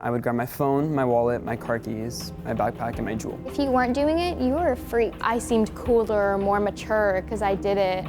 I would grab my phone, my wallet, my car keys, my backpack, and my jewel. If you weren't doing it, you were a freak. I seemed cooler, more mature because I did it.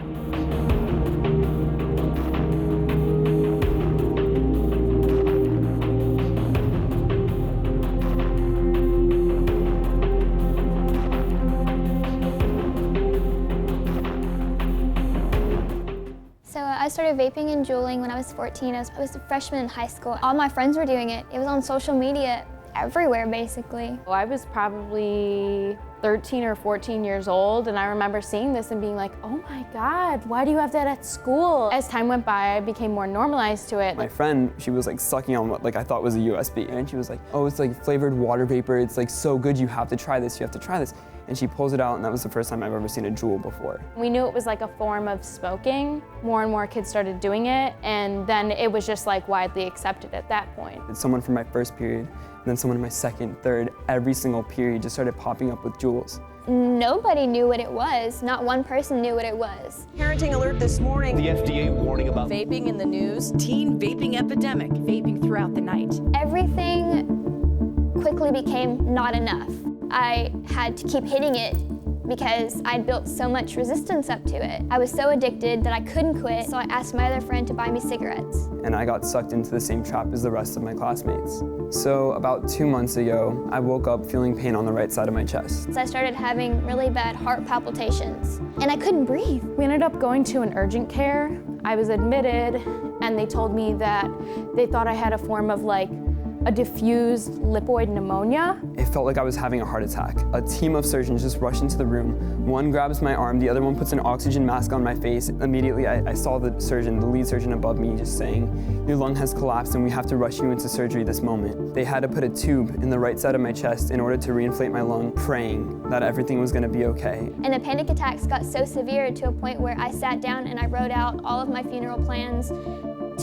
I started vaping and juuling when I was 14. I was a freshman in high school. All my friends were doing it. It was on social media everywhere, basically. I was probably 13 or 14 years old, and I remember seeing this and being like, oh my God, why do you have that at school? As time went by, I became more normalized to it. My friend, she was like sucking on what I thought was a USB, and she was like, oh, it's like flavored water vapor. It's like so good, you have to try this, you have to try this. And she pulls it out, and that was the first time I've ever seen a Juul before. We knew it was like a form of smoking. More and more kids started doing it, and then it was just like widely accepted at that point. It's someone from my first period, and then someone in my second, third, every single period just started popping up with Juuls. Nobody knew what it was. Not one person knew what it was. Parenting alert this morning. The FDA warning about Vaping in the news. Teen vaping epidemic. Vaping throughout the night. Everything quickly became not enough. I had to keep hitting it because I'd built so much resistance up to it. I was so addicted that I couldn't quit, so I asked my other friend to buy me cigarettes. And I got sucked into the same trap as the rest of my classmates. So about 2 months ago, I woke up feeling pain on the right side of my chest. So I started having really bad heart palpitations, and I couldnn't breathe. We ended up going to an urgent care. I was admitted, and they told me that they thought I had a form of a diffused lipoid pneumonia. It felt like I was having a heart attack. A team of surgeons just rushed into the room. One grabs my arm, the other one puts an oxygen mask on my face. Immediately, I saw the surgeon, the lead surgeon above me, just saying, your lung has collapsed and we have to rush you into surgery this moment. They had to put a tube in the right side of my chest in order to reinflate my lung, praying that everything was gonna be okay. And the panic attacks got so severe to a point where I sat down and I wrote out all of my funeral plans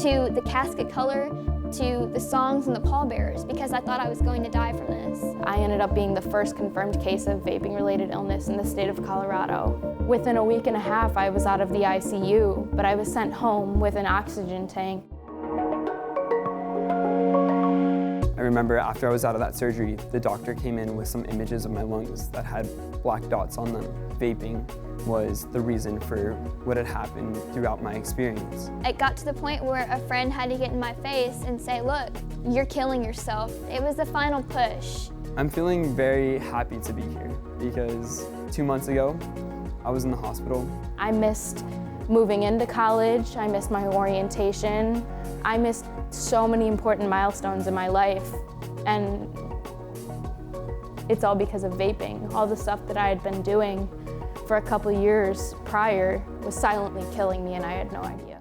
to the casket color, to the songs and the pallbearers, because I thought I was going to die from this. I ended up being the first confirmed case of vaping-related illness in the state of Colorado. Within a week and a half, I was out of the ICU, but I was sent home with an oxygen tank. I remember after I was out of that surgery, the doctor came in with some images of my lungs that had black dots on them. Vaping was the reason for what had happened throughout my experience. It got to the point where a friend had to get in my face and say, look, you're killing yourself. It was the final push. I'm feeling very happy to be here because 2 months ago, I was in the hospital. I missed moving into college. I missed my orientation. I missed so many important milestones in my life, and it's all because of vaping. All the stuff that I had been doing for a couple years prior was silently killing me, and I had no idea.